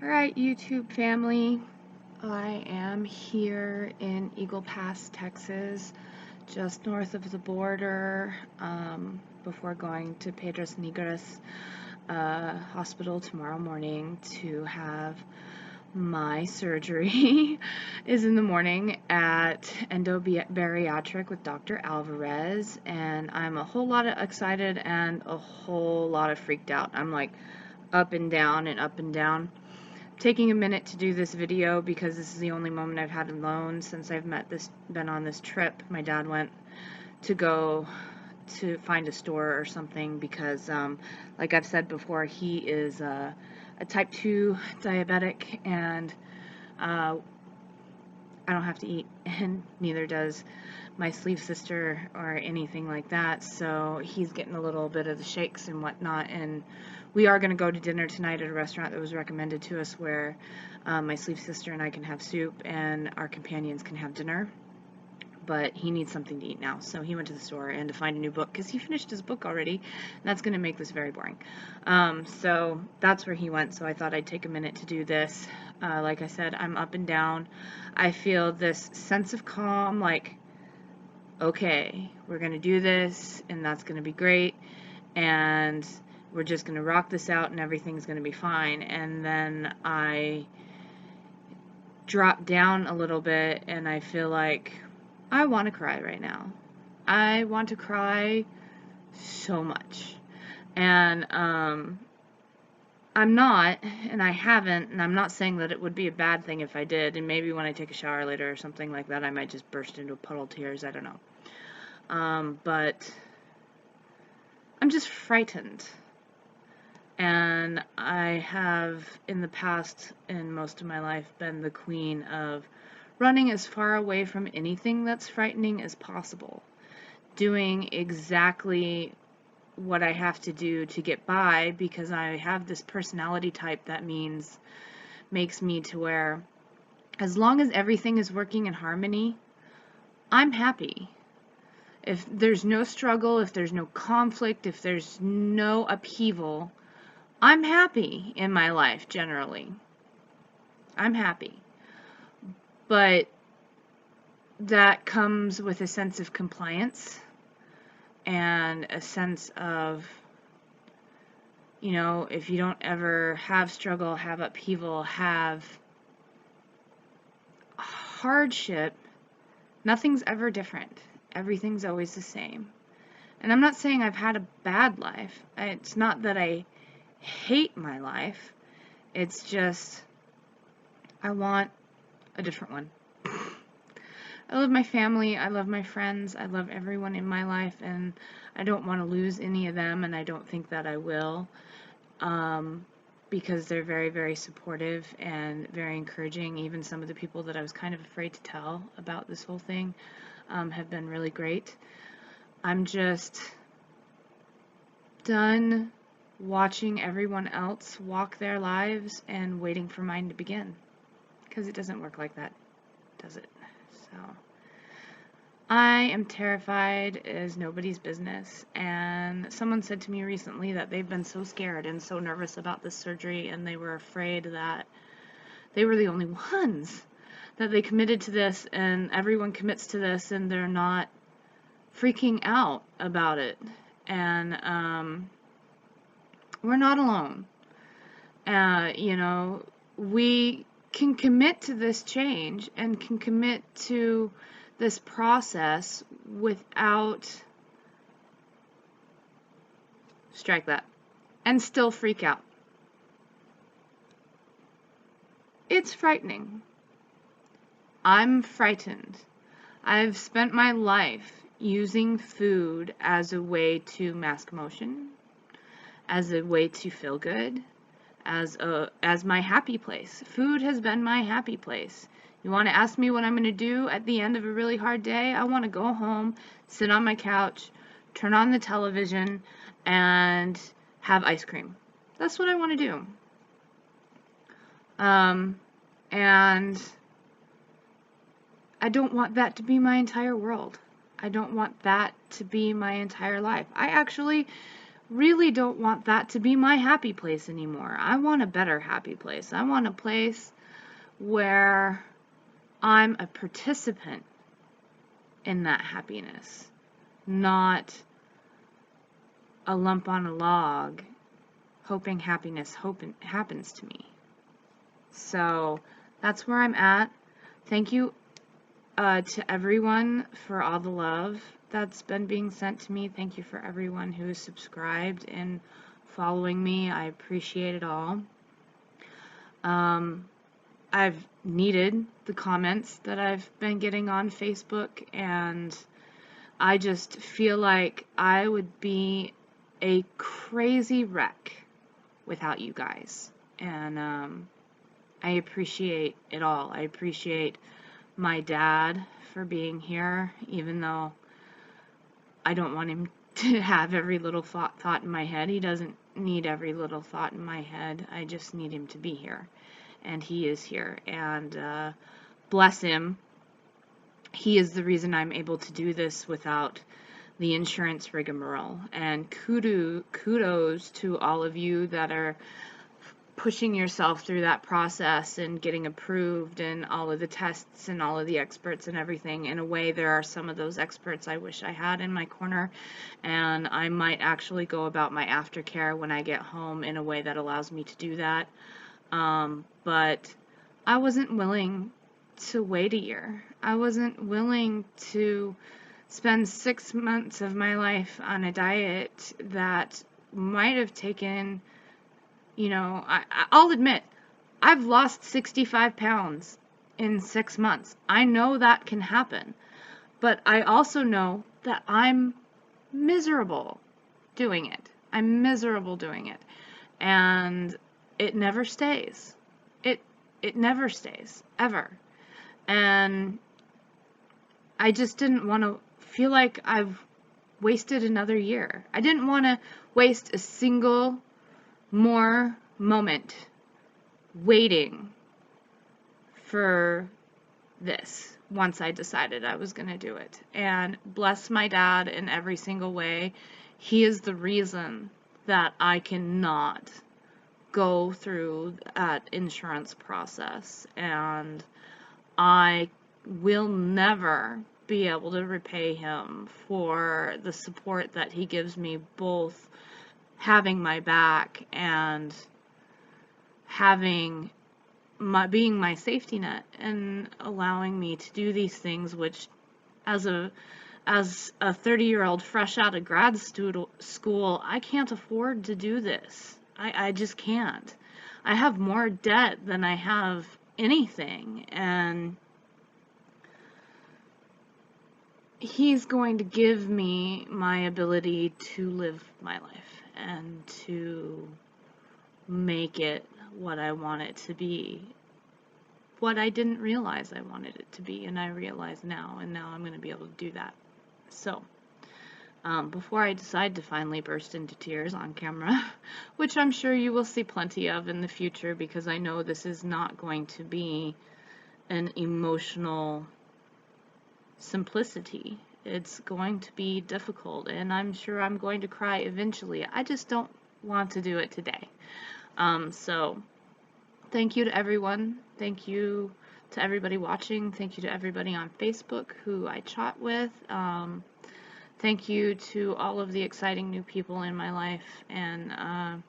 Alright, YouTube family, I am here in Eagle Pass, Texas, just north of the border, before going to Piedras Negras hospital tomorrow morning to have my surgery. Is in the morning at Endobariatric with Dr. Alvarez, and I'm a whole lot of excited and a whole lot of freaked out. I'm like up and down and up and down. Taking a minute to do this video because this is the only moment I've had alone since I've been on this trip. My dad went to go to find a store or something because, like I've said before, he is a type 2 diabetic, and I don't have to eat, and neither does my sleep sister or anything like that, so he's getting a little bit of the shakes and whatnot. And we are going to go to dinner tonight at a restaurant that was recommended to us where my sleep sister and I can have soup and our companions can have dinner, but he needs something to eat now, so he went to the store and to find a new book because he finished his book already, and that's going to make this very boring. So that's where he went, so I thought I'd take a minute to do this. Like I said, I'm up and down. I feel this sense of calm, like, okay, we're going to do this, and that's going to be great, and we're just going to rock this out, and everything's going to be fine. And then I drop down a little bit, and I feel like I want to cry right now. I want to cry so much. And I'm not, and I haven't, and I'm not saying that it would be a bad thing if I did, and maybe when I take a shower later or something like that, I might just burst into a puddle of tears, I don't know. But I'm just frightened. And I have, in the past, in most of my life, been the queen of running as far away from anything that's frightening as possible. Doing exactly what I have to do to get by, because I have this personality type that makes me to where as long as everything is working in harmony, I'm happy. If there's no struggle, if there's no conflict, if there's no upheaval, I'm happy in my life generally. I'm happy. But that comes with a sense of compliance and a sense of, you know, if you don't ever have struggle, have upheaval, have hardship, nothing's ever different. Everything's always the same. And I'm not saying I've had a bad life. It's not that I hate my life. It's just I want a different one. I love my family, I love my friends, I love everyone in my life, and I don't want to lose any of them, and I don't think that I will, because they're very, very supportive and very encouraging. Even some of the people that I was kind of afraid to tell about this whole thing have been really great. I'm just done watching everyone else walk their lives and waiting for mine to begin, because it doesn't work like that, does it? So I am terrified as nobody's business, and someone said to me recently that they've been so scared and so nervous about this surgery, and they were afraid that they were the only ones, that they committed to this, and everyone commits to this, and they're not freaking out about it. And we're not alone. You know, we can commit to this change and can commit to this process without, strike that, and still freak out. It's frightening. I'm frightened. I've spent my life using food as a way to mask emotion, as a way to feel good, as my happy place. Food has been my happy place. You want to ask me what I'm going to do at the end of a really hard day? I want to go home, sit on my couch, turn on the television, and have ice cream. That's what I want to do. And I don't want that to be my entire world. I don't want that to be my entire life. I actually really don't want that to be my happy place anymore. I want a better happy place. I want a place where I'm a participant in that happiness, not a lump on a log hoping happiness happens to me. So that's where I'm at. Thank you to everyone for all the love that's been being sent to me. Thank you for everyone who is subscribed and following me. I appreciate it all. I've needed the comments that I've been getting on Facebook, and I just feel like I would be a crazy wreck without you guys. And I appreciate it all. I appreciate my dad for being here, even though I don't want him to have every little thought in my head. He doesn't need every little thought in my head. I just need him to be here. And he is here. And bless him. He is the reason I'm able to do this without the insurance rigmarole. And kudos to all of you that are pushing yourself through that process and getting approved and all of the tests and all of the experts and everything. In a way, there are some of those experts I wish I had in my corner, and I might actually go about my aftercare when I get home in a way that allows me to do that. But I wasn't willing to wait a year. I wasn't willing to spend 6 months of my life on a diet that might have taken, I'll admit, I've lost 65 pounds in 6 months. I know that can happen, but I also know that I'm miserable doing it. I'm miserable doing it, and it never stays. It never stays, ever. And I just didn't want to feel like I've wasted another year. I didn't want to waste a single more moment waiting for this once I decided I was going to do it. And bless my dad in every single way. He is the reason that I cannot go through that insurance process, and I will never be able to repay him for the support that he gives me, both having my back and having being my safety net and allowing me to do these things, which as a 30-year-old fresh out of grad school, I can't afford to do this. I just can't. I have more debt than I have anything, and he's going to give me my ability to live my life and to make it what I want it to be, what I didn't realize I wanted it to be, and I realize now, and now I'm going to be able to do that. So, before I decide to finally burst into tears on camera, which I'm sure you will see plenty of in the future, because I know this is not going to be an emotional simplicity. It's going to be difficult, and I'm sure I'm going to cry eventually. I just don't want to do it today. So thank you to everyone. Thank you to everybody watching. Thank you to everybody on Facebook who I chat with. Thank you to all of the exciting new people in my life, and I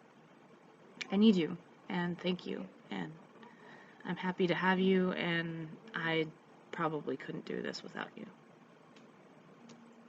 need you, and thank you, and I'm happy to have you, and I probably couldn't do this without you.